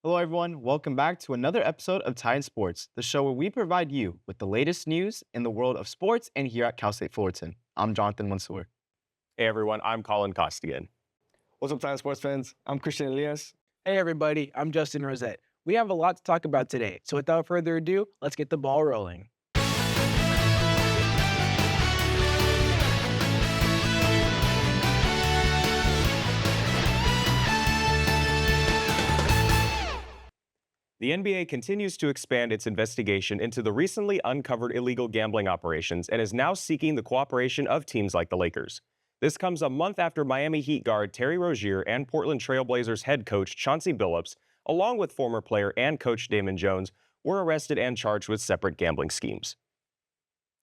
Hello, everyone. Welcome back to another episode of Tie in Sports, the show where we provide you with the latest news in the world of sports and here at Cal State Fullerton. I'm Jonathan Mansour. Hey everyone, I'm Colin Costigan. What's up, Time Sports fans? I'm Christian Elias. Hey everybody, I'm Justin Rosette. We have a lot to talk about today, so without further ado, let's get the ball rolling. The NBA continues to expand its investigation into the recently uncovered illegal gambling operations and is now seeking the cooperation of teams like the Lakers. This comes a month after Miami Heat guard Terry Rozier and Portland Trail Blazers head coach Chauncey Billups, along with former player and coach Damon Jones, were arrested and charged with separate gambling schemes.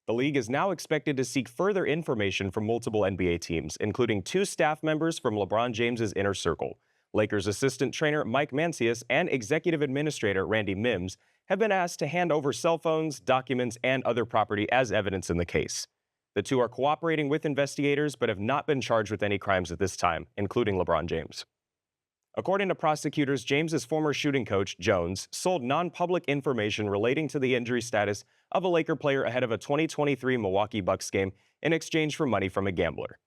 The league is now expected to seek further information from multiple NBA teams, including 2 staff members from LeBron James's inner circle. Lakers assistant trainer Mike Mansour and executive administrator Randy Mims have been asked to hand over cell phones, documents, and other property as evidence in the case. The 2 are cooperating with investigators but have not been charged with any crimes at this time, including LeBron James. According to prosecutors, James's former shooting coach, Jones, sold non-public information relating to the injury status of a Laker player ahead of a 2023 Milwaukee Bucks game in exchange for money from a gambler.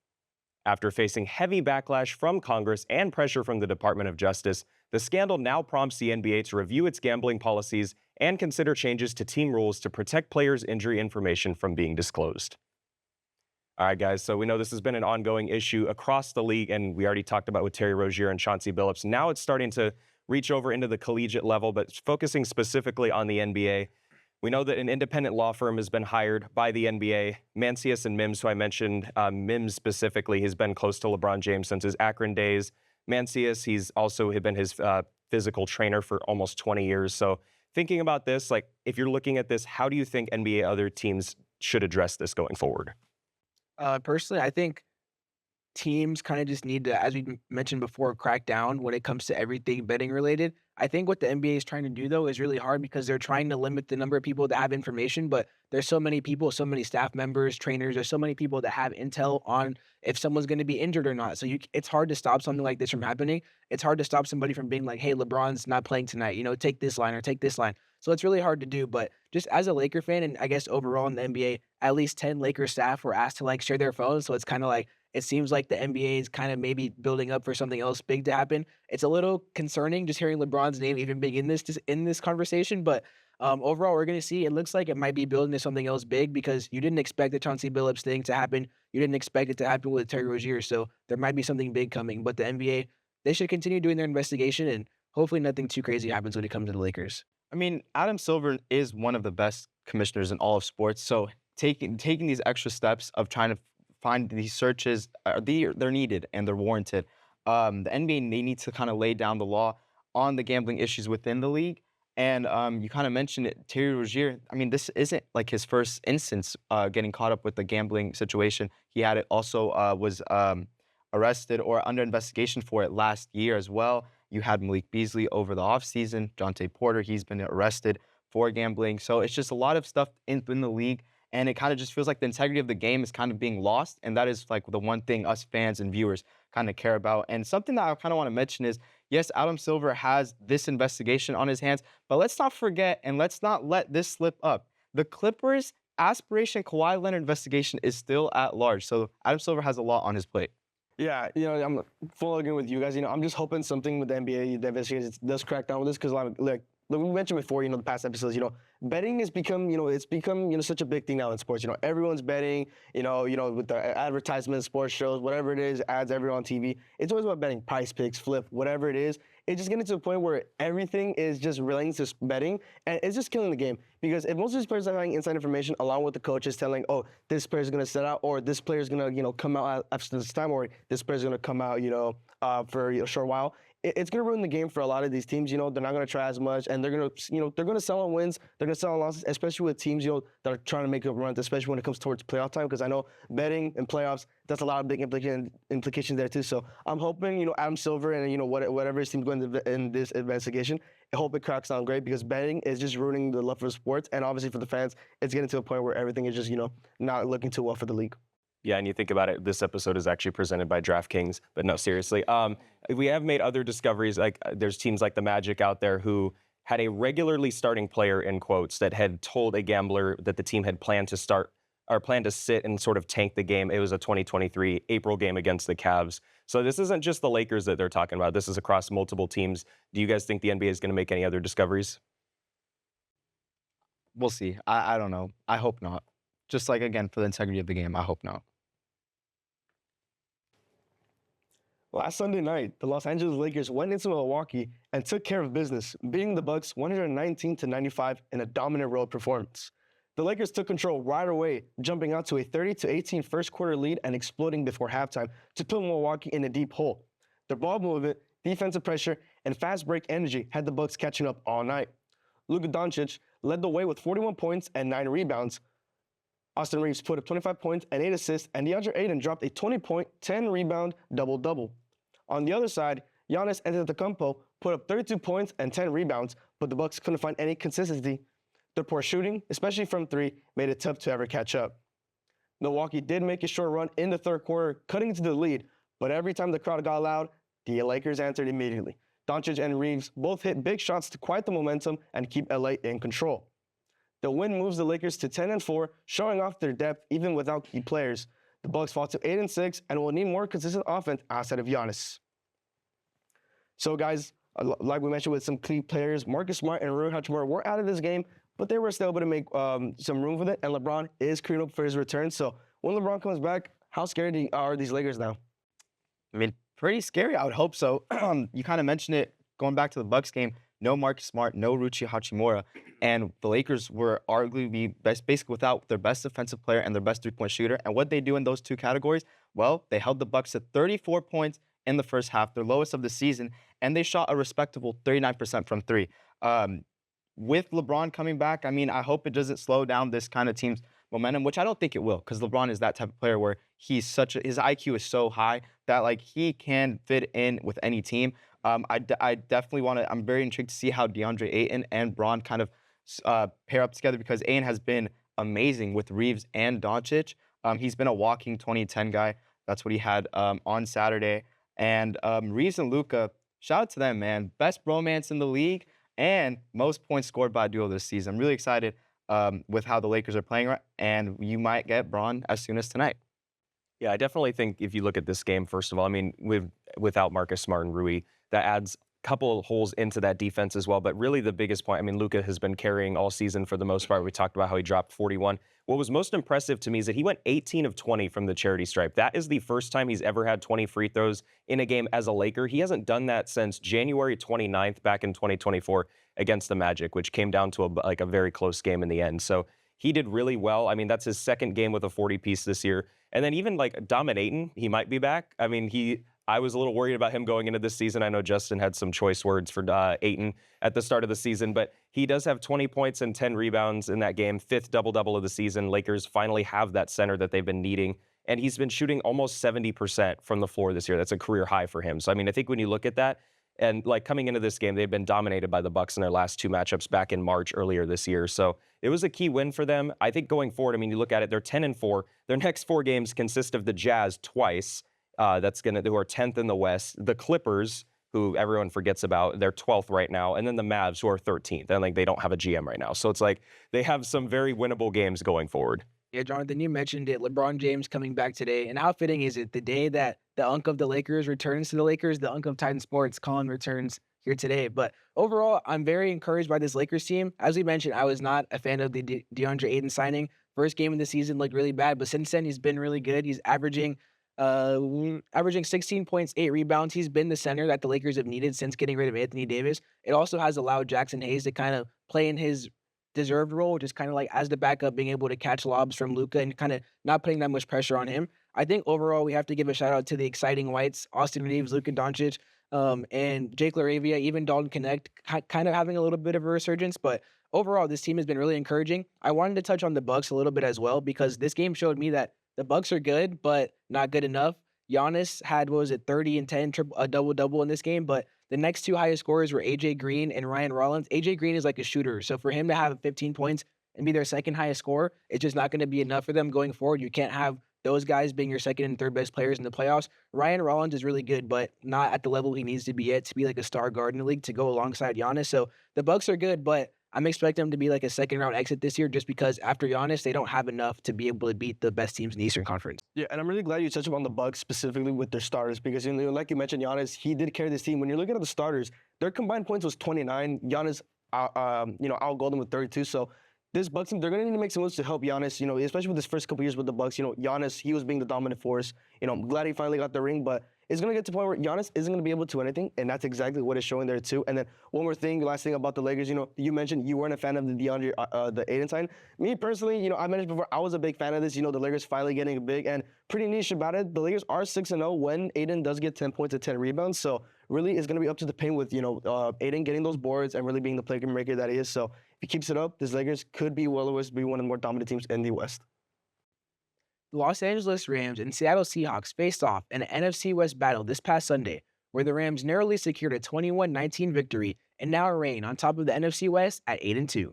After facing heavy backlash from Congress and pressure from the Department of Justice, the scandal now prompts the NBA to review its gambling policies and consider changes to team rules to protect players' injury information from being disclosed. All right, guys, so we know this has been an ongoing issue across the league, and we already talked about with Terry Rozier and Chauncey Billups. Now it's starting to reach over into the collegiate level, but focusing specifically on the NBA. We know that an independent law firm has been hired by the NBA. Mansour and Mims, who I mentioned, Mims specifically, has been close to LeBron James since his Akron days. Mansour, he's also been his physical trainer for almost 20 years. So thinking about this, like if you're looking at this, how do you think NBA other teams should address this going forward? Personally, I think teams kind of just need to, as we mentioned before, crack down when it comes to everything betting related. I think what the NBA is trying to do, though, is really hard because they're trying to limit the number of people that have information, but there's so many people, so many staff members, trainers, there's so many people that have intel on if someone's going to be injured or not. So it's hard to stop something like this from happening. It's hard to stop somebody from being like, hey, LeBron's not playing tonight, take this line or take this line. So it's really hard to do, but just as a Laker fan, and I guess overall in the NBA, at least 10 Lakers staff were asked to share their phones. So it's kind of like, it seems like the NBA is kind of maybe building up for something else big to happen. It's a little concerning just hearing LeBron's name even big in this conversation, but overall, we're going to see. It looks like it might be building to something else big because you didn't expect the Chauncey Billups thing to happen. You didn't expect it to happen with Terry Rozier, so there might be something big coming. But the NBA, they should continue doing their investigation, and hopefully nothing too crazy happens when it comes to the Lakers. I mean, Adam Silver is one of the best commissioners in all of sports, so taking these extra steps of trying to find these searches, they're needed and they're warranted. The NBA, they need to kind of lay down the law on the gambling issues within the league. And you kind of mentioned it, Terry Rozier. I mean, this isn't like his first instance getting caught up with the gambling situation. He had it also was arrested or under investigation for it last year as well. You had Malik Beasley over the offseason. Jonte Porter, he's been arrested for gambling. So it's just a lot of stuff in the league. And it kind of just feels like the integrity of the game is kind of being lost. And that is like the one thing us fans and viewers kind of care about. And something that I kind of want to mention is, yes, Adam Silver has this investigation on his hands, but let's not forget and let's not let this slip up. The Clippers' aspiration Kawhi Leonard investigation is still at large. So Adam Silver has a lot on his plate. Yeah, I'm full agreeing with you guys. I'm just hoping something with the NBA, the investigation does crack down with this because like we mentioned before, the past episodes, betting has become, it's become, such a big thing now in sports. Everyone's betting, with the advertisements, sports shows, whatever it is, ads everywhere on TV. It's always about betting, price picks, flip, whatever it is. It's just getting to the point where everything is just relating to betting, and it's just killing the game. Because if most of these players are having inside information along with the coaches telling, oh, this player's going to set out, or this player's going to, come out after this time, or this player's going to come out, for a short while, it's going to ruin the game for a lot of these teams. They're not going to try as much, and they're going to, they're going to sell on wins. They're going to sell on losses, especially with teams, that are trying to make a run, especially when it comes towards playoff time. Because I know betting and playoffs, that's a lot of big implications there too. So I'm hoping, Adam Silver and whatever his team's going to in this investigation, I hope it cracks down great because betting is just ruining the love for sports, and obviously for the fans, it's getting to a point where everything is just not looking too well for the league. Yeah, and you think about it, this episode is actually presented by DraftKings, but no, seriously. We have made other discoveries, like there's teams like the Magic out there who had a regularly starting player, in quotes, that had told a gambler that the team had planned to start or planned to sit and sort of tank the game. It was a 2023 April game against the Cavs. So this isn't just the Lakers that they're talking about. This is across multiple teams. Do you guys think the NBA is going to make any other discoveries? We'll see. I don't know. I hope not. Just like, again, for the integrity of the game, I hope not. Last Sunday night, the Los Angeles Lakers went into Milwaukee and took care of business, beating the Bucks 119-95 in a dominant road performance. The Lakers took control right away, jumping out to a 30-18 first quarter lead and exploding before halftime to put Milwaukee in a deep hole. Their ball movement, defensive pressure, and fast break energy had the Bucks catching up all night. Luka Doncic led the way with 41 points and 9 rebounds. Austin Reeves put up 25 points and 8 assists, and DeAndre Ayton dropped a 20-point, 10-rebound double-double. On the other side, Giannis Antetokounmpo put up 32 points and 10 rebounds, but the Bucks couldn't find any consistency. Their poor shooting, especially from three, made it tough to ever catch up. Milwaukee did make a short run in the third quarter, cutting into the lead, but every time the crowd got loud, the Lakers answered immediately. Doncic and Reeves both hit big shots to quiet the momentum and keep LA in control. The win moves the Lakers to 10-4, showing off their depth even without key players. The Bucks fall to 8-6 and will need more consistent offense outside of Giannis. So guys, like we mentioned with some key players, Marcus Smart and Rui Hachimura were out of this game, but they were still able to make some room with it, and LeBron is gearing up for his return. So when LeBron comes back, how scared are these Lakers now? I mean, pretty scary. I would hope so. You kind of mentioned it going back to the Bucks game. No Marcus Smart, no Rui Hachimura, and the Lakers were arguably basically without their best defensive player and their best three-point shooter. And what they do in those two categories? Well, they held the Bucks to 34 points in the first half, their lowest of the season, and they shot a respectable 39% from three. With LeBron coming back, I mean, I hope it doesn't slow down this kind of team's momentum, which I don't think it will, because LeBron is that type of player where his IQ is so high that like he can fit in with any team. I definitely want to. I'm very intrigued to see how DeAndre Ayton and Bron kind of pair up together, because Ayton has been amazing with Reeves and Doncic. He's been a walking 2010 guy. That's what he had on Saturday. And Reeves and Luka, shout out to them, man. Best bromance in the league and most points scored by a duo this season. I'm really excited with how the Lakers are playing, and you might get Bron as soon as tonight. Yeah, I definitely think if you look at this game, first of all, I mean, without Marcus Smart and Rui, that adds a couple of holes into that defense as well. But really the biggest point, I mean, Luka has been carrying all season for the most part. We talked about how he dropped 41. What was most impressive to me is that he went 18 of 20 from the charity stripe. That is the first time he's ever had 20 free throws in a game as a Laker. He hasn't done that since January 29th back in 2024 against the Magic, which came down to a very close game in the end. So he did really well. I mean, that's his second game with a 40-piece this year. And then even like dominating, he might be back. I mean, I was a little worried about him going into this season. I know Justin had some choice words for Ayton at the start of the season, but he does have 20 points and 10 rebounds in that game, 5th double-double of the season. Lakers finally have that center that they've been needing, and he's been shooting almost 70% from the floor this year. That's a career high for him. So, I mean, I think when you look at that, and like coming into this game, they've been dominated by the Bucks in their last two matchups back in March earlier this year. So it was a key win for them. I think going forward, I mean, you look at it, they're 10-4. Their next 4 games consist of the Jazz twice. Who are 10th in the West. The Clippers, who everyone forgets about, they're 12th right now. And then the Mavs, who are 13th. And like they don't have a GM right now. So it's like they have some very winnable games going forward. Yeah, Jonathan, you mentioned it. LeBron James coming back today. And how fitting is it? The day that the Unk of the Lakers returns to the Lakers, the Unk of Titan Sports, Colin, returns here today. But overall, I'm very encouraged by this Lakers team. As we mentioned, I was not a fan of the DeAndre Ayton signing. First game of the season looked really bad, but since then he's been really good. He's averaging 16 points, 8 rebounds. He's been the center that the Lakers have needed since getting rid of Anthony Davis. It also has allowed Jackson Hayes to kind of play in his deserved role, which is kind of like as the backup, being able to catch lobs from Luka and kind of not putting that much pressure on him. I think overall we have to give a shout out to the exciting whites, Austin Reeves, Luka Doncic, and Jake LaRavia, even Dalton Connect, kind of having a little bit of a resurgence. But overall, this team has been really encouraging. I wanted to touch on the Bucks a little bit as well, because this game showed me that the Bucks are good, but not good enough. Giannis had, 30 and 10, a double-double in this game, but the next two highest scorers were AJ Green and Ryan Rollins. AJ Green is like a shooter, so for him to have 15 points and be their second highest scorer, it's just not going to be enough for them going forward. You can't have those guys being your second and third best players in the playoffs, Ryan Rollins is really good, but not at the level he needs to be at to be like a star guard in the league to go alongside Giannis. So the Bucks are good, but I'm expecting them to be like a second round exit this year just because after Giannis, they don't have enough to be able to beat the best teams in the Eastern Conference. Yeah, and I'm really glad you touched upon the Bucks specifically with their starters because, you know, like you mentioned, Giannis, he did carry this team. When you're looking at the starters, their combined points was 29. Giannis, outgoaled them with 32. So this Bucks team, they're going to need to make some moves to help Giannis, you know, especially with his first couple years with the Bucks. You know, Giannis, he was being the dominant force. You know, I'm glad he finally got the ring, but it's going to get to the point where Giannis isn't going to be able to do anything, and that's exactly what it's showing there too. And then one more thing, last thing about the Lakers, you know, you mentioned you weren't a fan of the the Aiden sign. Me personally, you know, I mentioned before, I was a big fan of this. You know, the Lakers finally getting big, and pretty niche about it. The Lakers are 6-0 when Aiden does get 10 points and 10 rebounds. So really, it's going to be up to the paint with, you know, Aiden getting those boards and really being the playmaker that he is. So if he keeps it up, this Lakers could be well to be one of the more dominant teams in the West. The Los Angeles Rams and Seattle Seahawks faced off in an NFC West battle this past Sunday, where the Rams narrowly secured a 21-19 victory and now reign on top of the NFC West at 8-2.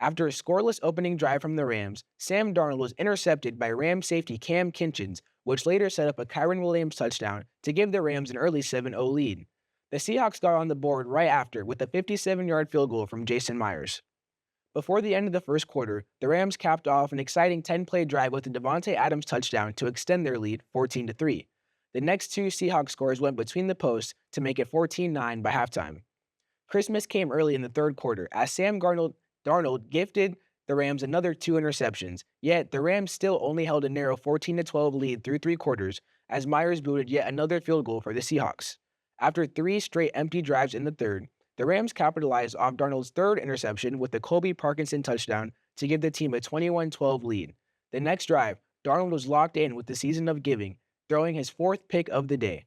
After a scoreless opening drive from the Rams, Sam Darnold was intercepted by Rams safety Cam Kinchins, which later set up a Kyron Williams touchdown to give the Rams an early 7-0 lead. The Seahawks got on the board right after with a 57-yard field goal from Jason Myers. Before the end of the first quarter, the Rams capped off an exciting 10-play drive with a Devontae Adams touchdown to extend their lead 14-3. The next two Seahawks scores went between the posts to make it 14-9 by halftime. Christmas came early in the third quarter as Sam Darnold gifted the Rams another 2 interceptions, yet the Rams still only held a narrow 14-12 lead through 3 quarters as Myers booted yet another field goal for the Seahawks. After 3 straight empty drives in the third, the Rams capitalized off Darnold's third interception with the Colby Parkinson touchdown to give the team a 21-12 lead. The next drive, Darnold was locked in with the season of giving, throwing his 4th pick of the day.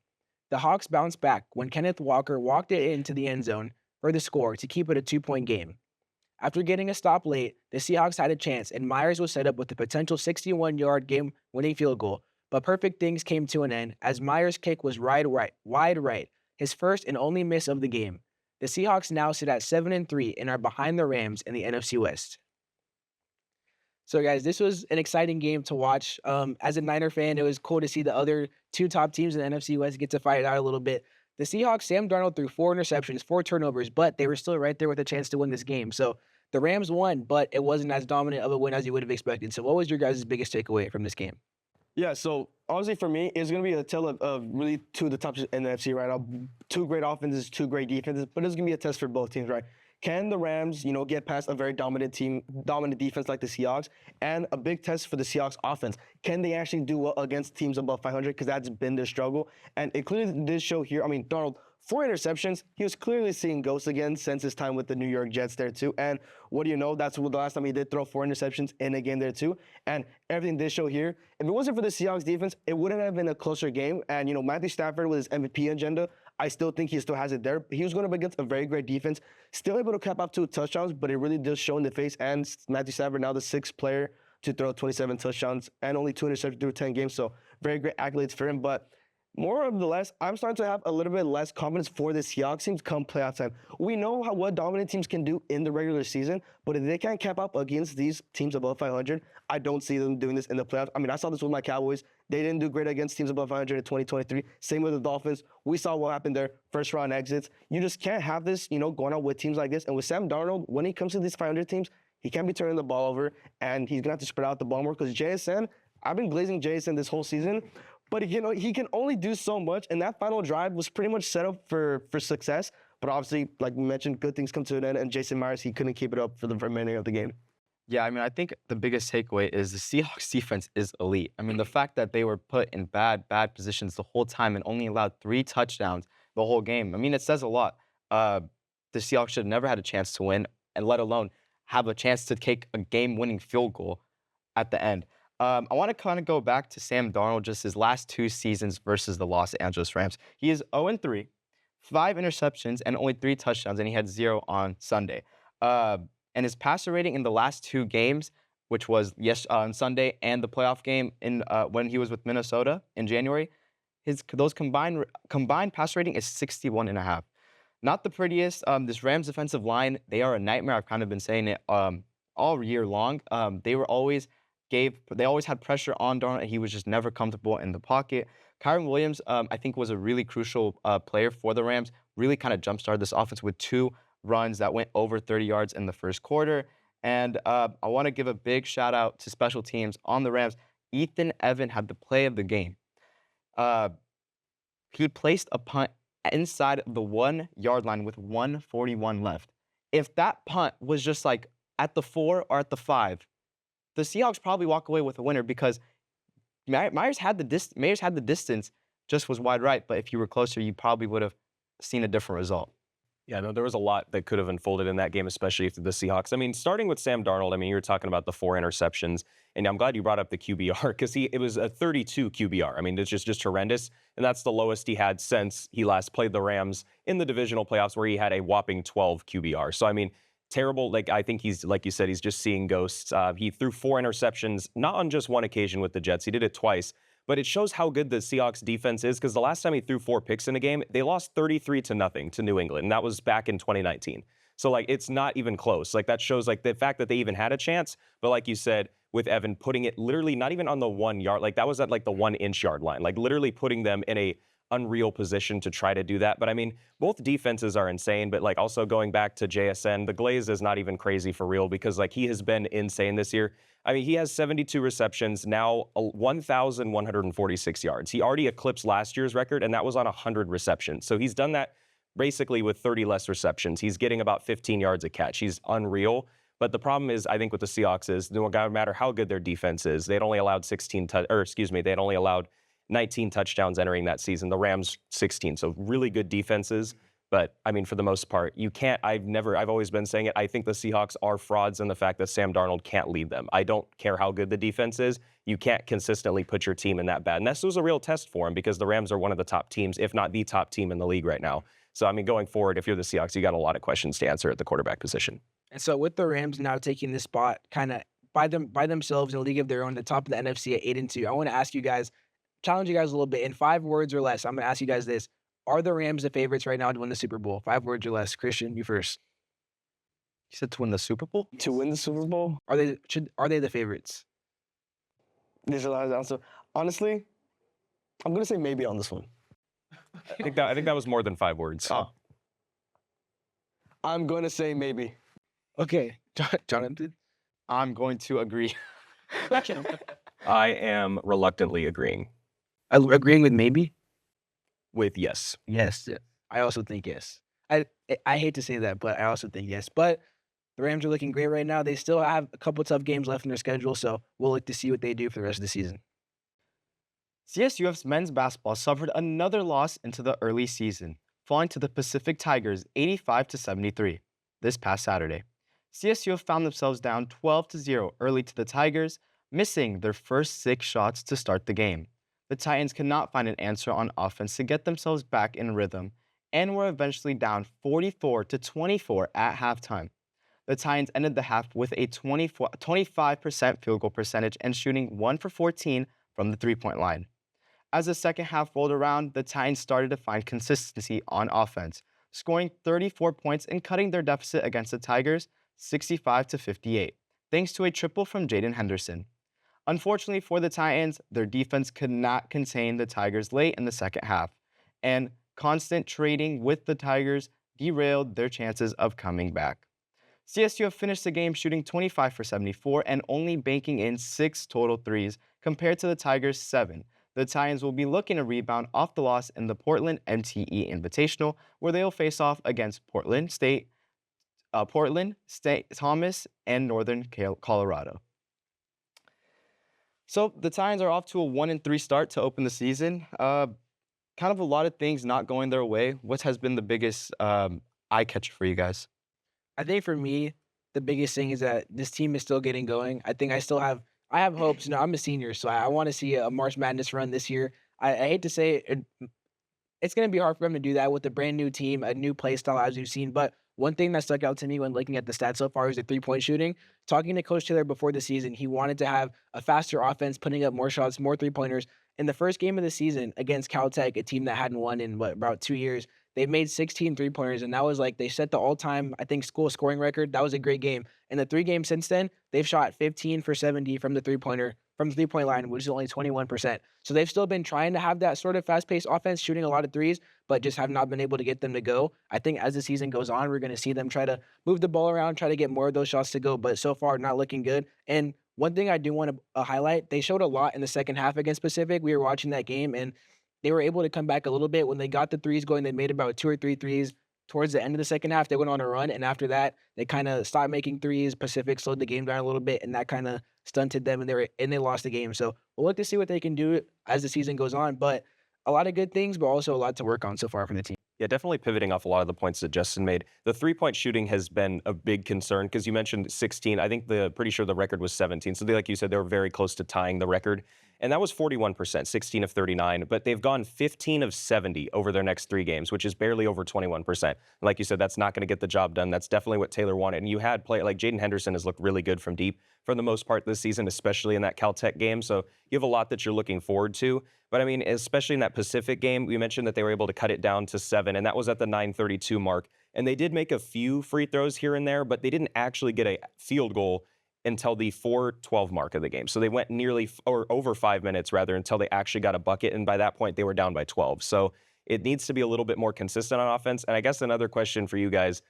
The Hawks bounced back when Kenneth Walker walked it into the end zone for the score to keep it a 2-point game. After getting a stop late, the Seahawks had a chance and Myers was set up with a potential 61-yard game-winning field goal, but perfect things came to an end as Myers' kick was wide right, his first and only miss of the game. The Seahawks now sit at 7-3 and are behind the Rams in the NFC West. So, guys, this was an exciting game to watch. As a Niner fan, it was cool to see the other 2 top teams in the NFC West get to fight it out a little bit. The Seahawks, Sam Darnold threw 4 interceptions, 4 turnovers, but they were still right there with a chance to win this game. So the Rams won, but it wasn't as dominant of a win as you would have expected. So what was your guys' biggest takeaway from this game? Yeah, so honestly for me, it's going to be a tale of really 2 of the top in the NFC right now. 2 great offenses, 2 great defenses, but it's going to be a test for both teams, right? Can the Rams, you know, get past a very dominant defense like the Seahawks, and a big test for the Seahawks offense? Can they actually do well against teams above 500? Because that's been their struggle. And it clearly did show here. I mean, Darnold, 4 interceptions. He was clearly seeing ghosts again since his time with the New York Jets there too. And what do you know? That's the last time he did throw 4 interceptions in a game there too. And everything did show here. If it wasn't for the Seahawks defense, it wouldn't have been a closer game. And, you know, Matthew Stafford with his MVP agenda, I still think he still has it there. He was going up against a very great defense, still able to cap up 2 touchdowns, but it really does show in the face. And Matthew Stafford, now the 6th player to throw 27 touchdowns and only 2 interceptions through 10 games. So very great accolades for him. But more of the less, I'm starting to have a little bit less confidence for the Seahawks teams come playoff time. We know what dominant teams can do in the regular season, but if they can't cap up against these teams above 500, I don't see them doing this in the playoffs. I mean, I saw this with my Cowboys. They didn't do great against teams above 500 in 2023. Same with the Dolphins. We saw what happened there, first round exits. You just can't have this, you know, going on with teams like this. And with Sam Darnold, when he comes to these 500 teams, he can't be turning the ball over, and he's going to have to spread out the ball more because JSN, I've been glazing JSN this whole season. But you know, he can only do so much, and that final drive was pretty much set up for success. But obviously, like we mentioned, good things come to an end, and Jason Myers, he couldn't keep it up for the remaining of the game. Yeah, I mean, I think the biggest takeaway is the Seahawks defense is elite. I mean, the fact that they were put in bad positions the whole time and only allowed 3 touchdowns the whole game, I mean, it says a lot. The Seahawks should have never had a chance to win, and let alone have a chance to take a game-winning field goal at the end. I want to kind of go back to Sam Darnold, just his last 2 seasons versus the Los Angeles Rams. He is 0-3, 5 interceptions, and only 3 touchdowns, and he had 0 on Sunday. And his passer rating in the last 2 games, which was on Sunday and the playoff game in when he was with Minnesota in January, those combined passer rating is 61.5. Not the prettiest. This Rams defensive line, they are a nightmare. I've kind of been saying it all year long. They were always they always had pressure on Darnold, and he was just never comfortable in the pocket. Kyron Williams, I think, was a really crucial player for the Rams. Really kind of jump-started this offense with 2 runs that went over 30 yards in the first quarter. And I want to give a big shout-out to special teams on the Rams. Ethan Evan had the play of the game. He placed a punt inside the 1-yard line with 1:41 left. If that punt was just like at the 4 or at the 5, the Seahawks probably walk away with a winner because Myers had the distance, just was wide right. But if you were closer, you probably would have seen a different result. Yeah, no, there was a lot that could have unfolded in that game, especially if the Seahawks. I mean, starting with Sam Darnold, I mean, you were talking about the 4 interceptions, and I'm glad you brought up the QBR because it was a 32 QBR. I mean, it's just horrendous, and that's the lowest he had since he last played the Rams in the divisional playoffs, where he had a whopping 12 QBR. So, I mean, terrible. Like, I think he's, like you said, he's just seeing ghosts. He threw 4 interceptions, not on just one occasion with the Jets. He did it twice. But it shows how good the Seahawks defense is because the last time he threw 4 picks in a game, they lost 33-0 to New England, and that was back in 2019. So, like, it's not even close. Like, that shows, like, the fact that they even had a chance. But like you said, with Evan putting it literally not even on the 1 yard, like, that was at, like, the 1-inch yard line. Like, literally putting them in a unreal position to try to do that. But, I mean, both defenses are insane. But, like, also going back to JSN, the Glaze is not even crazy for real because, like, he has been insane this year. I mean, he has 72 receptions, now 1,146 yards. He already eclipsed last year's record, and that was on 100 receptions. So he's done that basically with 30 less receptions. He's getting about 15 yards a catch. He's unreal. But the problem is, I think with the Seahawks is, no matter how good their defense is, they'd only allowed they'd only allowed 19 touchdowns entering that season. The Rams 16. So really good defenses. But, I mean, for the most part, you can't, I've always been saying it, I think the Seahawks are frauds in the fact that Sam Darnold can't lead them. I don't care how good the defense is. You can't consistently put your team in that bad. And this was a real test for him because the Rams are one of the top teams, if not the top team in the league right now. So, I mean, going forward, if you're the Seahawks, you got a lot of questions to answer at the quarterback position. And so with the Rams now taking this spot kind of by themselves in a league of their own, the top of the NFC at 8-2, I want to ask you guys, challenge you guys a little bit in 5 words or less. I'm going to ask you guys this. Are the Rams the favorites right now to win the Super Bowl? 5 words or less. Christian, you first. You said to win the Super Bowl? To win the Super Bowl? Are they the favorites? There's a lot of answer. Honestly, I'm gonna say maybe on this one. I think that was more than 5 words. Oh. I'm gonna say maybe. Okay, Jonathan. I'm going to agree. I am reluctantly agreeing Agreeing with maybe? with yes. Yes. I also think yes. I hate to say that, but I also think yes. But the Rams are looking great right now. They still have a couple tough games left in their schedule, so we'll look to see what they do for the rest of the season. CSUF's men's basketball suffered another loss into the early season, falling to the Pacific Tigers 85-73 this past Saturday. CSUF found themselves down 12-0 early to the Tigers, missing their first 6 shots to start the game. The Titans could not find an answer on offense to get themselves back in rhythm and were eventually down 44-24 at halftime. The Titans ended the half with a 25% field goal percentage and shooting 1 for 14 from the three-point line. As the second half rolled around, the Titans started to find consistency on offense, scoring 34 points and cutting their deficit against the Tigers 65-58, thanks to a triple from Jaden Henderson. Unfortunately for the Titans, their defense could not contain the Tigers late in the second half, and constant trading with the Tigers derailed their chances of coming back. CSUF finished the game shooting 25 for 74 and only banking in 6 total threes compared to the Tigers' 7. The Titans will be looking to rebound off the loss in the Portland MTE Invitational, where they will face off against Portland State, Thomas, and Northern Colorado. So the Titans are off to a 1-3 start to open the season. Kind of a lot of things not going their way. What has been the biggest eye catcher for you guys? I think for me, the biggest thing is that this team is still getting going. I think I have hopes. You know, I'm a senior, so I want to see a March Madness run this year. I hate to say it, it's going to be hard for them to do that with a brand new team, a new play style as we've seen. But one thing that stuck out to me when looking at the stats so far is the 3-point shooting. Talking to Coach Taylor before the season, he wanted to have a faster offense, putting up more shots, more 3-pointers. In the first game of the season against Cal Tech, a team that hadn't won in about 2 years, they've made 16 3-pointers, and that was like they set the all-time, I think, school scoring record. That was a great game. In the 3 games since then, they've shot 15 for 70 from the three-point line, which is only 21%. So they've still been trying to have that sort of fast-paced offense, shooting a lot of threes, but just have not been able to get them to go. I think as the season goes on, we're going to see them try to move the ball around, try to get more of those shots to go, but so far not looking good. And one thing I do want to highlight, they showed a lot in the second half against Pacific. We were watching that game, and they were able to come back a little bit. When they got the threes going, they made about 2 or 3 threes. Towards the end of the second half, they went on a run, and after that, they kind of stopped making threes. Pacific slowed the game down a little bit, and that kind of stunted them, and they lost the game. So we'll look to see what they can do as the season goes on. But a lot of good things, but also a lot to work on so far from the team. Yeah, definitely pivoting off a lot of the points that Justin made. The three-point shooting has been a big concern because you mentioned 16. I think pretty sure the record was 17. So like you said, they were very close to tying the record. And that was 41%, 16 of 39. But they've gone 15 of 70 over their next 3 games, which is barely over 21%. Like you said, that's not going to get the job done. That's definitely what Taylor wanted. And you had play like Jaden Henderson has looked really good from deep for the most part this season, especially in that Cal Tech game. So you have a lot that you're looking forward to. But I mean, especially in that Pacific game, we mentioned that they were able to cut it down to 7, and that was at the 9:32 mark. And they did make a few free throws here and there, but they didn't actually get a field goal until the 4:12 mark of the game. So they went nearly or over 5 minutes rather until they actually got a bucket, and by that point they were down by 12. So it needs to be a little bit more consistent on offense. And I guess another question for you guys,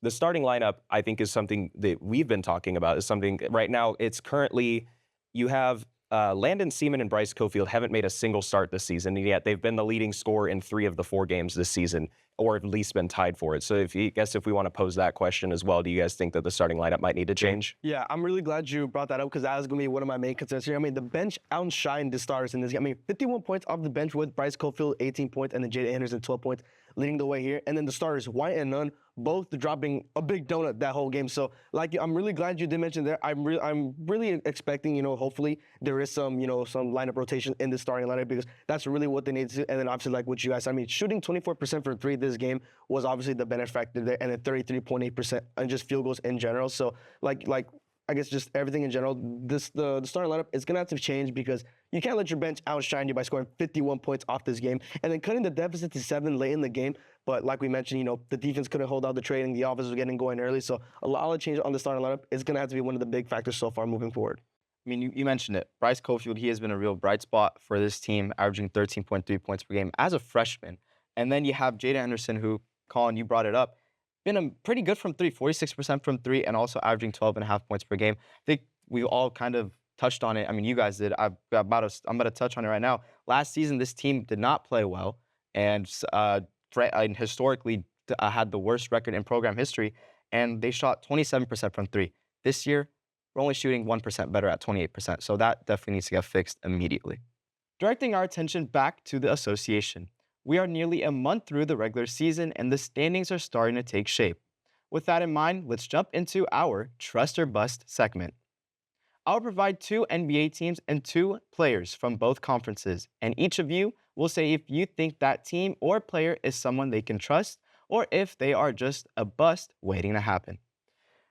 the starting lineup I think is something that we've been talking about. Is something right now it's currently you have Landon Seaman and Bryce Cofield haven't made a single start this season, and yet they've been the leading scorer in 3 of the 4 games this season, or at least been tied for it. So if we want to pose that question as well, do you guys think that the starting lineup might need to change? Yeah, I'm really glad you brought that up because that was going to be one of my main concerns here. I mean, the bench outshined the starters in this game. I mean, 51 points off the bench with Bryce Cofield, 18 points, and then Jaden Henderson, 12 points, leading the way here. And then the starters, White and Nunn, both dropping a big donut that whole game. So, like, I'm really glad you did mention that. I'm really expecting, hopefully there is some lineup rotation in the starting lineup because that's really what they need to do. And then obviously, like what you guys, I mean, shooting 24% from 3 this game was obviously the benefactor there, and then 33.8% on just field goals in general. So, like I guess just everything in general, the starting lineup is gonna have to change because you can't let your bench outshine you by scoring 51 points off this game and then cutting the deficit to 7 late in the game. But like we mentioned, the defense couldn't hold out the trading, the offense was getting going early. So a lot of change on the starting lineup is gonna have to be one of the big factors so far moving forward. I mean, you mentioned it. Bryce Cofield, he has been a real bright spot for this team, averaging 13.3 points per game as a freshman. And then you have Jaden Anderson, who, Colin, you brought it up, been pretty good from 3, 46% from 3, and also averaging 12.5 points per game. I think we all kind of touched on it. I mean, you guys did. I'm about to touch on it right now. Last season, this team did not play well, and historically had the worst record in program history, and they shot 27% from 3. This year, we're only shooting 1% better at 28%, so that definitely needs to get fixed immediately. Directing our attention back to the association. We are nearly a month through the regular season, and the standings are starting to take shape. With that in mind, let's jump into our Trust or Bust segment. I'll provide 2 NBA teams and 2 players from both conferences, and each of you will say if you think that team or player is someone they can trust, or if they are just a bust waiting to happen.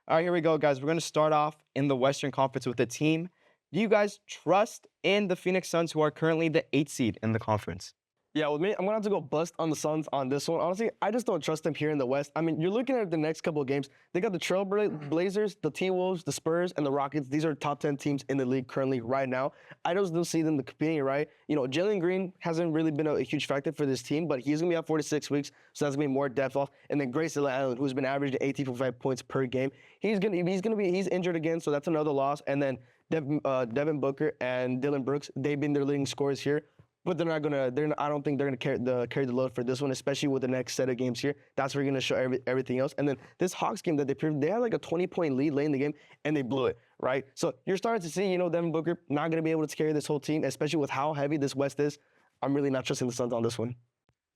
All right, here we go, guys. We're going to start off in the Western Conference with a team. Do you guys trust in the Phoenix Suns, who are currently the 8th seed in the conference? Yeah, with me, I'm going to have to go bust on the Suns on this one. Honestly, I just don't trust them here in the West. I mean, you're looking at the next couple of games. They got the Trailblazers, the T-Wolves, the Spurs, and the Rockets. These are top 10 teams in the league currently right now. I just don't see them competing, right? Jalen Green hasn't really been a huge factor for this team, but he's going to be out 4 to 6 weeks, so that's going to be more depth off. And then Grayson Allen, who's been averaging 18.5 points per game, he's injured again, so that's another loss. And then Devin Booker and Dylan Brooks, they've been their leading scorers here. But I don't think they're gonna carry the load for this one, especially with the next set of games here. That's where you're gonna show everything else. And then this Hawks game that they had like a 20-point lead late in the game, and they blew it, right? So you're starting to see, Devin Booker not gonna be able to carry this whole team, especially with how heavy this West is. I'm really not trusting the Suns on this one.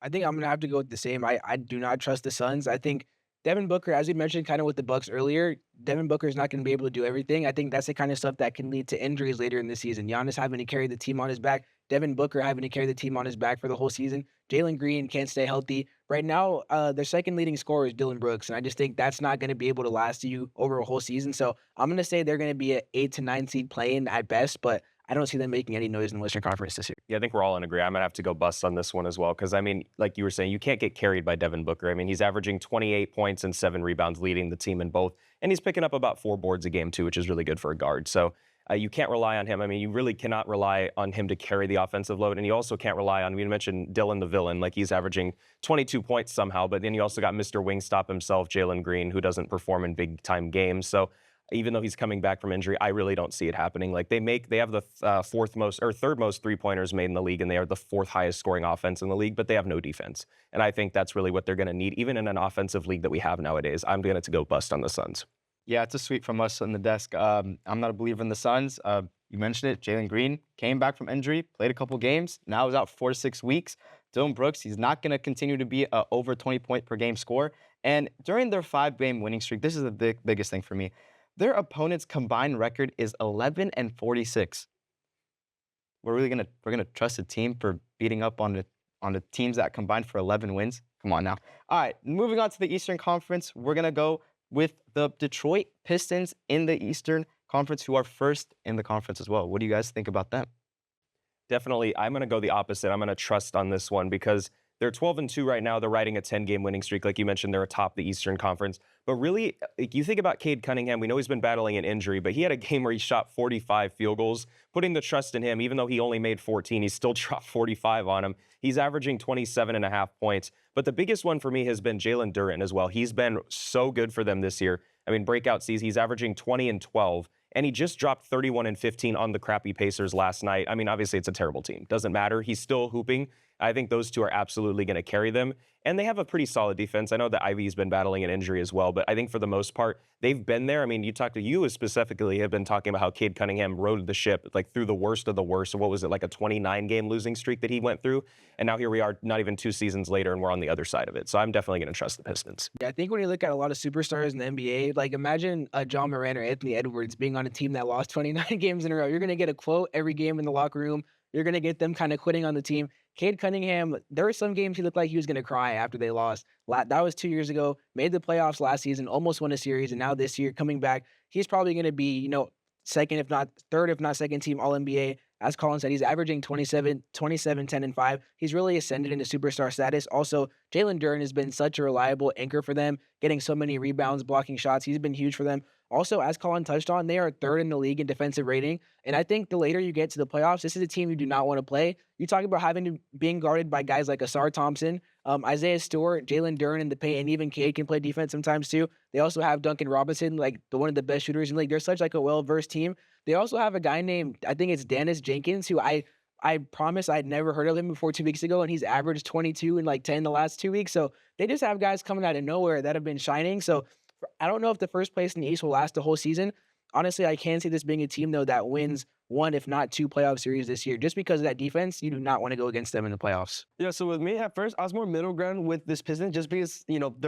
I think I'm gonna have to go with the same. I do not trust the Suns. I think Devin Booker, as we mentioned kind of with the Bucks earlier, Devin Booker is not going to be able to do everything. I think that's the kind of stuff that can lead to injuries later in the season. Giannis having to carry the team on his back, Devin Booker having to carry the team on his back for the whole season. Jalen Green can't stay healthy. Right now, their second leading scorer is Dylan Brooks, and I just think that's not going to be able to last you over a whole season. So I'm going to say they're going to be an 8 to 9 seed playing at best, but I don't see them making any noise in the Western Conference this year. Yeah, I think we're all in agreement. I'm going to have to go bust on this one as well because, I mean, like you were saying, you can't get carried by Devin Booker. I mean, he's averaging 28 points and 7 rebounds, leading the team in both. And he's picking up about 4 boards a game, too, which is really good for a guard. So you can't rely on him. I mean, you really cannot rely on him to carry the offensive load. And you also can't rely on, you mentioned Dylan the villain, like he's averaging 22 points somehow. But then you also got Mr. Wingstop himself, Jalen Green, who doesn't perform in big-time games. So even though he's coming back from injury, I really don't see it happening. Like they have the third most 3-pointers made in the league, and they are the 4th highest scoring offense in the league, but they have no defense. And I think that's really what they're going to need, even in an offensive league that we have nowadays. I'm going to go bust on the Suns. Yeah, it's a sweep from us on the desk. I'm not a believer in the Suns. You mentioned it. Jalen Green came back from injury, played a couple games. Now he's out 4 to 6 weeks. Dylan Brooks, he's not going to continue to be a over 20-point per game scorer. And during their 5-game winning streak, this is the biggest thing for me. Their opponent's combined record is 11-46. We're gonna trust a team for beating up on the teams that combined for 11 wins? Come on now. All right, moving on to the Eastern Conference, we're gonna go with the Detroit Pistons in the Eastern Conference, who are first in the conference as well. What do you guys think about them? Definitely, I'm going to go the opposite. I'm going to trust on this one because they're 12-2 right now. They're riding a 10-game winning streak. Like you mentioned, they're atop the Eastern Conference. But really, like you think about Cade Cunningham, we know he's been battling an injury, but he had a game where he shot 45 field goals, putting the trust in him. Even though he only made 14, he still dropped 45 on him. He's averaging 27.5 points. But the biggest one for me has been Jalen Duren as well. He's been so good for them this year. I mean, breakout season, he's averaging 20 and 12. And he just dropped 31 and 15 on the crappy Pacers last night. I mean, obviously, it's a terrible team. Doesn't matter. He's still hooping. I think those two are absolutely going to carry them. And they have a pretty solid defense. I know that Ivy's been battling an injury as well, but I think for the most part, they've been there. I mean, you specifically have been talking about how Cade Cunningham rode the ship like through the worst of the worst. So what was it, like a 29-game losing streak that he went through? And now here we are, not even 2 seasons later, and we're on the other side of it. So I'm definitely going to trust the Pistons. Yeah, I think when you look at a lot of superstars in the NBA, like imagine John Moran or Anthony Edwards being on a team that lost 29 games in a row. You're going to get a quote every game in the locker room. You're going to get them kind of quitting on the team. Cade Cunningham, there were some games he looked like he was going to cry after they lost. That was 2 years ago. Made the playoffs last season, almost won a series, and now this year coming back, he's probably going to be, second, if not third, if not second team All-NBA. As Colin said, he's averaging 27, 10, and 5. He's really ascended into superstar status. Also, Jalen Duren has been such a reliable anchor for them, getting so many rebounds, blocking shots. He's been huge for them. Also, as Colin touched on, they are 3rd in the league in defensive rating. And I think the later you get to the playoffs, this is a team you do not want to play. You talk about being guarded by guys like Asar Thompson, Isaiah Stewart, Jalen Duren in the paint, and even Cade can play defense sometimes too. They also have Duncan Robinson, like one of the best shooters in the league. They're such like a well-versed team. They also have a guy named, I think it's Dennis Jenkins, who I promise I'd never heard of him before 2 weeks ago, and he's averaged 22 and like 10 the last 2 weeks. So they just have guys coming out of nowhere that have been shining. So I don't know if the first place in the East will last the whole season. Honestly, I can see this being a team, though, that wins 1, if not 2 playoff series this year. Just because of that defense, you do not want to go against them in the playoffs. Yeah, so with me, at first, I was more middle ground with this Pistons just because,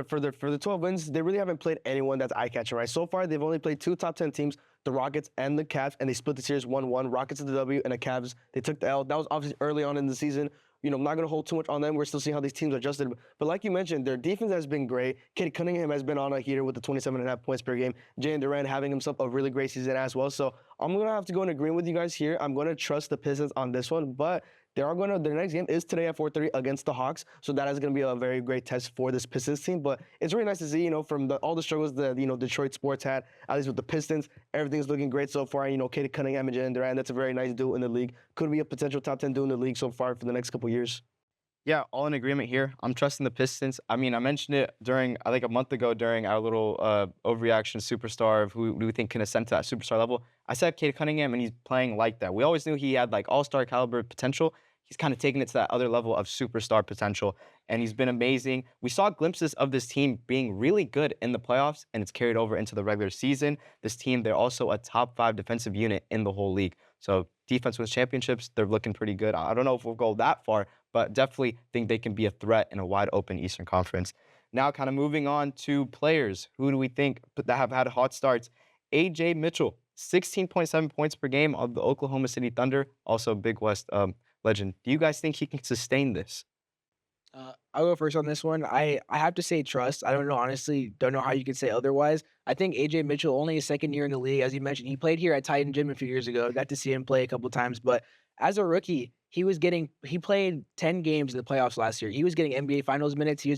for the 12 wins, they really haven't played anyone that's eye-catching, right? So far, they've only played 2 top 10 teams, the Rockets and the Cavs, and they split the series 1-1. Rockets to the W, and the Cavs, they took the L. That was obviously early on in the season. I'm not going to hold too much on them. We're still seeing how these teams are adjusted. But like you mentioned, their defense has been great. Cade Cunningham has been on a heater with the 27.5 points per game. Jalen Duren having himself a really great season as well. So I'm going to have to go in agreement with you guys here. I'm going to trust the Pistons on this one. But their next game is today at 4:30 against the Hawks. So that is going to be a very great test for this Pistons team. But it's really nice to see, from all the struggles that, Detroit sports had, at least with the Pistons, everything's looking great so far. Cade Cunningham and Jalen Duren, that's a very nice duo in the league. Could be a potential top 10 duo in the league so far for the next couple years. Yeah, all in agreement here. I'm trusting the Pistons. I mean, I mentioned it I think a month ago during our little overreaction superstar of who do we think can ascend to that superstar level. I said Cade Cunningham, and he's playing like that. We always knew he had like all-star caliber potential. He's kind of taking it to that other level of superstar potential, and he's been amazing. We saw glimpses of this team being really good in the playoffs, and it's carried over into the regular season. This team, they're also a top 5 defensive unit in the whole league. So defense wins championships, they're looking pretty good. I don't know if we'll go that far, but definitely think they can be a threat in a wide open Eastern Conference. Now, kind of moving on to players. Who do we think that have had hot starts? A.J. Mitchell, 16.7 points per game of the Oklahoma City Thunder, also Big West legend. Do you guys think he can sustain this? I'll go first on this one. I have to say trust. I don't know, honestly, don't know how you could say otherwise. I think AJ Mitchell, only his second year in the league, as you mentioned, he played here at Titan Gym a few years ago. Got to see him play a couple times, but as a rookie, he played 10 games in the playoffs last year. He was getting NBA Finals minutes. He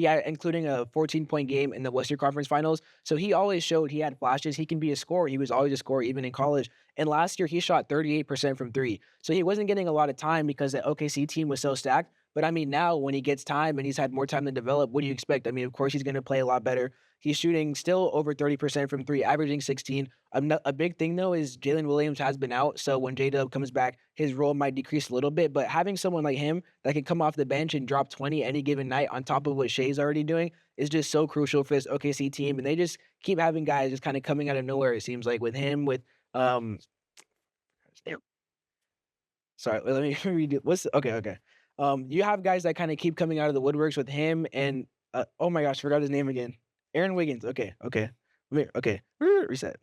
had including a 14-point game in the Western Conference Finals. So he always showed he had flashes. He can be a scorer. He was always a scorer, even in college. And last year, he shot 38% from three. So he wasn't getting a lot of time because the OKC team was so stacked. But I mean, now when he gets time and he's had more time to develop, what do you expect? I mean, of course, he's going to play a lot better. He's shooting still over 30% from three, averaging 16. A big thing, though, is Jalen Williams has been out. So when J-Dub comes back, his role might decrease a little bit. But having someone like him that can come off the bench and drop 20 any given night on top of what Shea's already doing is just so crucial for this OKC team. And they just keep having guys just kind of coming out of nowhere, it seems like, with him, with sorry, let me redo. Okay. You have guys that kind of keep coming out of the woodworks with him and oh my gosh, forgot his name again. Aaron Wiggins. Okay. Reset.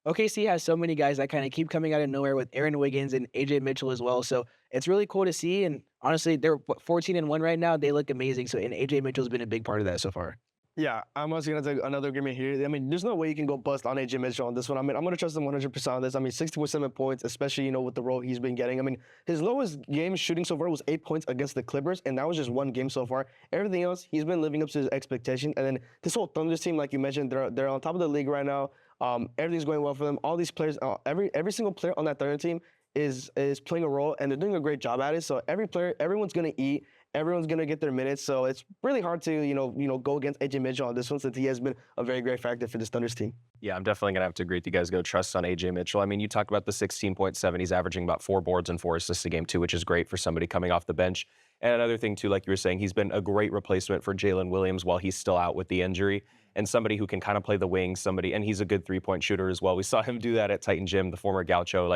OKC has so many guys that kind of keep coming out of nowhere with Aaron Wiggins and AJ Mitchell as well. So it's really cool to see. And honestly, they're 14-1 right now. They look amazing. So and AJ Mitchell's been a big part of that so far. Yeah, I'm also going to take another agreement here. I mean, there's no way you can go bust on AJ Mitchell on this one. I mean, I'm going to trust him 100% on this. I mean, 60.7 points, especially, you know, with the role he's been getting. I mean, his lowest game shooting so far was 8 points against the Clippers, and that was just one game so far. Everything else, he's been living up to his expectation. And then this whole Thunders team, like you mentioned, they're on top of the league right now. Everything's going well for them. All these players, every single player on that Thunder team is playing a role, and they're doing a great job at it. So everyone's going to eat. Everyone's going to get their minutes, so it's really hard to, you know, go against AJ Mitchell on this one since he has been a very great factor for this Thunders team. Yeah, I'm definitely going to have to agree with you guys. Go trust on AJ Mitchell. I mean, you talk about the 16.7. He's averaging about 4 boards and 4 assists a game, too, which is great for somebody coming off the bench. And another thing, too, like you were saying, he's been a great replacement for Jalen Williams while he's still out with the injury. And somebody who can kind of play the wing, and he's a good three-point shooter as well. We saw him do that at Titan Gym, the former Gaucho,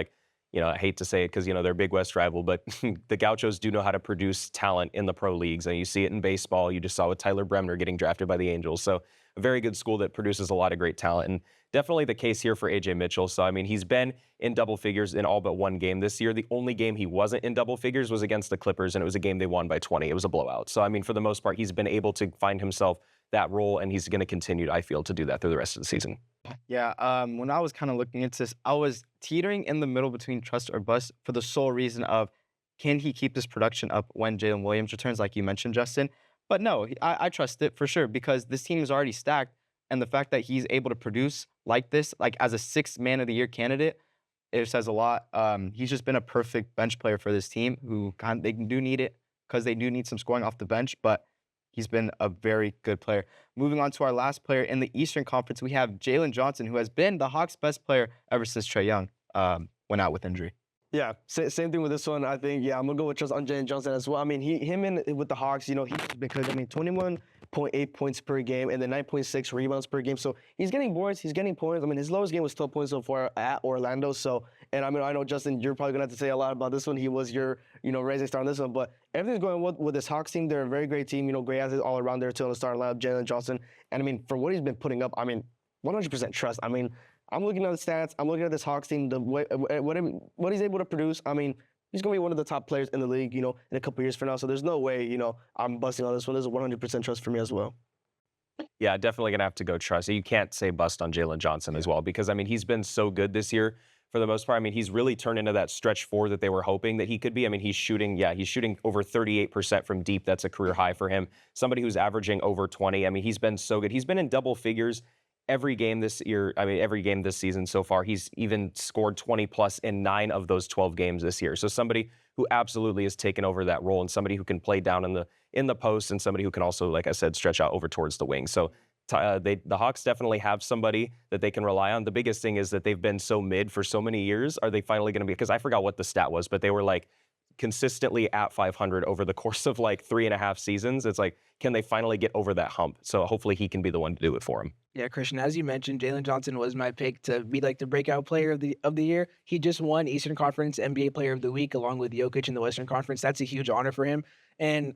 you know, I hate to say it because, you know, they're Big West rival, but the Gauchos do know how to produce talent in the pro leagues. And you see it in baseball. You just saw with Tyler Bremner getting drafted by the Angels. So a very good school that produces a lot of great talent. And definitely the case here for AJ Mitchell. So, I mean, he's been in double figures in all but one game this year. The only game he wasn't in double figures was against the Clippers, and it was a game they won by 20. It was a blowout. So, I mean, for the most part, he's been able to find himself that role, and he's going to continue, I feel, to do that through the rest of the season. Yeah, when I was kind of looking into this, I was teetering in the middle between trust or bust for the sole reason of, can he keep this production up when Jalen Williams returns, like you mentioned, Justin? But no, I trust it for sure because this team is already stacked, and the fact that he's able to produce like this, like as a 6th Man of the Year candidate, it says a lot. He's just been a perfect bench player for this team who they do need it because they do need some scoring off the bench, but he's been a very good player. Moving on to our last player in the Eastern Conference, we have Jalen Johnson, who has been the Hawks' best player ever since Trae Young went out with injury. Yeah, same thing with this one. I think, yeah, I'm going to go with trust on Jalen Johnson as well. I mean, him with the Hawks, you know, because, I mean, 21.8 points per game and then 9.6 rebounds per game. So he's getting boards, he's getting points. I mean, his lowest game was 12 points so far at Orlando. So, and I mean, I know, Justin, you're probably going to have to say a lot about this one. He was your, you know, rising star on this one. But everything's going well with this Hawks team. They're a very great team. You know, great assets all around there too on the starting lineup, Jalen Johnson. And I mean, for what he's been putting up, I mean, 100% trust. I mean, I'm looking at the stats. I'm looking at this Hawks team, the way, what he's able to produce. I mean, he's going to be one of the top players in the league, you know, in a couple years from now. So there's no way, you know, I'm busting on this one. There's a 100% trust for me as well. Yeah, definitely going to have to go trust. You can't say bust on Jalen Johnson as well because, I mean, he's been so good this year for the most part. I mean, he's really turned into that stretch 4 that they were hoping that he could be. I mean, he's shooting over 38% from deep. That's a career high for him. Somebody who's averaging over 20. I mean, he's been so good. He's been in double figures every game this year. I mean, every game this season so far. He's even scored 20 plus in 9 of those 12 games this year. So somebody who absolutely has taken over that role and somebody who can play down in the post and somebody who can also, like I said, stretch out over towards the wing. So the Hawks definitely have somebody that they can rely on. The biggest thing is that they've been so mid for so many years. Are they finally going to be, because I forgot what the stat was, but they were like consistently at 500 over the course of like 3.5 seasons. It's like, can they finally get over that hump? So hopefully he can be the one to do it for him. Yeah, Christian, as you mentioned, Jalen Johnson was my pick to be like the breakout player of the year. He just won Eastern Conference NBA Player of the Week along with Jokic in the Western Conference. That's a huge honor for him. And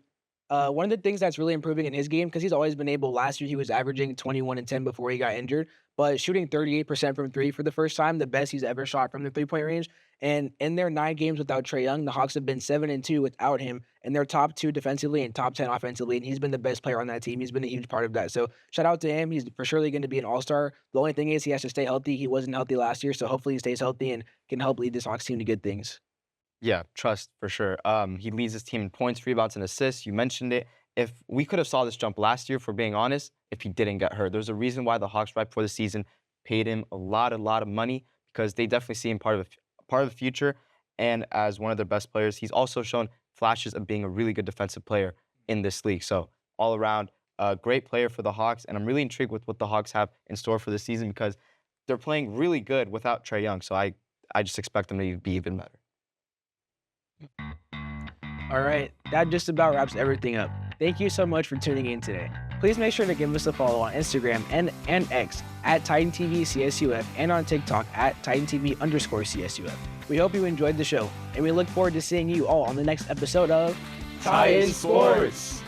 one of the things that's really improving in his game, because he's always been able, last year he was averaging 21 and 10 before he got injured, but shooting 38% from 3 for the first time, the best he's ever shot from the 3-point range. And in their 9 games without Trae Young, the Hawks have been 7-2 without him, and they're top 2 defensively and top 10 offensively, and he's been the best player on that team. He's been a huge part of that. So shout out to him. He's for surely going to be an all-star. The only thing is he has to stay healthy. He wasn't healthy last year, so hopefully he stays healthy and can help lead this Hawks team to good things. Yeah, trust for sure. He leads his team in points, rebounds, and assists. You mentioned it. If we could have saw this jump last year, for being honest, if he didn't get hurt, there's a reason why the Hawks right before the season paid him a lot of money, because they definitely see him part of the future, and as one of their best players. He's also shown flashes of being a really good defensive player in this league. So all around, a great player for the Hawks, and I'm really intrigued with what the Hawks have in store for this season, because they're playing really good without Trae Young. So I just expect them to be even better. All right, that just about wraps everything up. Thank you so much for tuning in today. Please make sure to give us a follow on Instagram and X at Titan TV CSUF and on TikTok at Titan TV_CSUF. We hope you enjoyed the show, and we look forward to seeing you all on the next episode of Titan Sports.